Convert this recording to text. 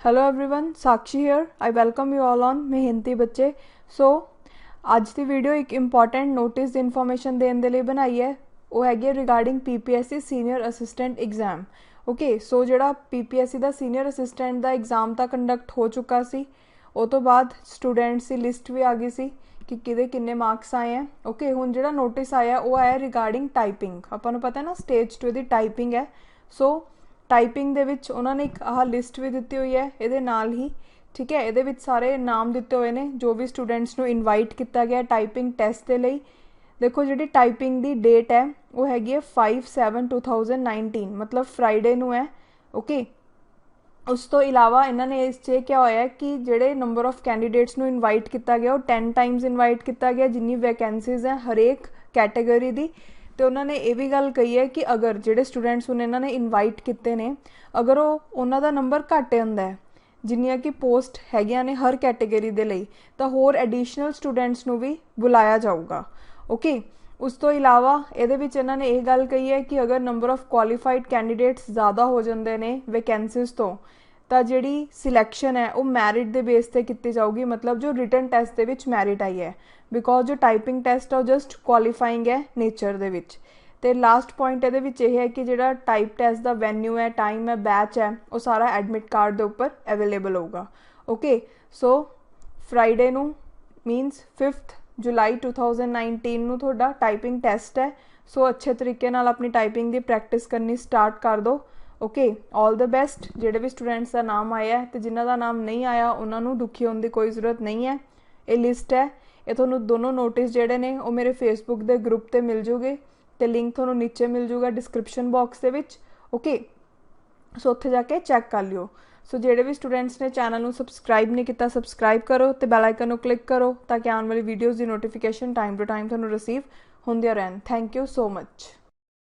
Hello everyone, Sakshi here. I welcome you all on Mehnati Bachche. So ਅੱਜ ਦੀ video ਇੱਕ important notice ਦੀ ਇਨਫੋਰਮੇਸ਼ਨ ਦੇਣ ਦੇ ਲਈ ਬਣਾਈ ਹੈ। ਉਹ ਹੈਗੀ ਹੈ regarding PPSC senior assistant exam. Okay, so ਜਿਹੜਾ ਪੀਪੀਐਸਸੀ ਦਾ ਸੀਨੀਅਰ ਅਸਿਸਟੈਂਟ ਦਾ ਐਗਜ਼ਾਮ ਤਾਂ ਕੰਡਕਟ ਹੋ ਚੁੱਕਾ ਸੀ। ਉਹ ਤੋਂ ਬਾਅਦ ਸਟੂਡੈਂਟਸ ਦੀ ਲਿਸਟ ਵੀ ਆ ਗਈ ਸੀ ਕਿ ਕਿਹਦੇ ਕਿੰਨੇ ਮਾਰਕਸ ਆਏ ਹੈ। ਓਕੇ, ਹੁਣ ਜਿਹੜਾ ਨੋਟਿਸ ਆਇਆ ਉਹ ਆਇਆ ਰਿਗਾਰਡਿੰਗ ਟਾਈਪਿੰਗ। ਆਪਾਂ ਨੂੰ ਪਤਾ ਨਾ ਸਟੇਜ 2 ਦੀ ਟਾਈਪਿੰਗ ਹੈ। ਸੋ ਟਾਈਪਿੰਗ ਦੇ ਵਿੱਚ ਉਹਨਾਂ ਨੇ ਇੱਕ ਆਹ ਲਿਸਟ ਵੀ ਦਿੱਤੀ ਹੋਈ ਹੈ ਇਹਦੇ ਨਾਲ ਹੀ। ठीक है, ये सारे नाम दिते हुए ने जो भी स्टूडेंट्स को इनवाइट किया गया टाइपिंग टैसट के लिए। देखो जी टाइपिंग की डेट है वो हैगी है 5/7/2019, मतलब फ्राइडे नू है। ओके, उस तो इलावा इन्होंने इस क्या होया कि जोड़े नंबर ऑफ कैंडीडेट्स को इनवाइट किया गया वो 10 टाइम्स इनवाइट किया गया जिन्नी वैकेंसीज है हरेक कैटेगरी की। तो उन्होंने ये भी गल कही है कि अगर जोड़े स्टूडेंट्स हूँ इन्होंने इनवाइट किए ने अगर वो उन्हों का नंबर घट आता है जिन्नियां कि पोस्ट हैगियां ने हर कैटेगरी दे लई तो होर एडिशनल स्टूडेंट्स नूं भी बुलाया जाऊगा। ओके, उस तो इलावा इहदे विच इन्हां ने यह गल कही है कि अगर नंबर ऑफ क्वालीफाइड कैंडीडेट्स ज़्यादा हो जाते हैं वैकेंसीज तो जिहड़ी सिलैक्शन है वो मैरिट के बेस पर की जाऊगी, मतलब जो रिटन टैसट दे विच मैरिट आई है। बिकॉज जो टाइपिंग टैसट है वो जस्ट क्वालीफाइंग है नेचर दे विच। तो लास्ट पॉइंट ये है कि जो टाइप टैसट का वैन्यू है, टाइम है, बैच है, वो सारा एडमिट कार्ड के उपर अवेलेबल होगा। ओके, सो फ्राइडे नू मीनस 5 जुलाई 2019 नू थोड़ा टाइपिंग टैसट है। सो अच्छे तरीके नाल अपनी टाइपिंग की प्रैक्टिस करनी स्टार्ट कर दो। Okay, all the best. जोड़े भी स्टूडेंट्स का नाम आया है तो जिन्हों का नाम नहीं आया उन्होंने दुखी होने की कोई ज़रूरत नहीं है। ये लिस्ट है, ये थोनों दोनों नोटिस जोड़े ने वो मेरे फेसबुक के ग्रुप पर मिल जूगे तो लिंक थोनों नीचे मिल जूगा डिस्क्रिप्शन बॉक्स के विच। ओके, सो उत्थे जाके चैक कर लियो। सो जोड़े भी स्टूडेंट्स ने चैनल को सबसक्राइब नहीं किया सबसक्राइब करो तो बैल आइकन को क्लिक करो ताकि आने वाली वीडियोज़ की नोटिफिकेशन टाइम टू टाइम थोनों रिसीव होंदियां रहन। Thank you so much.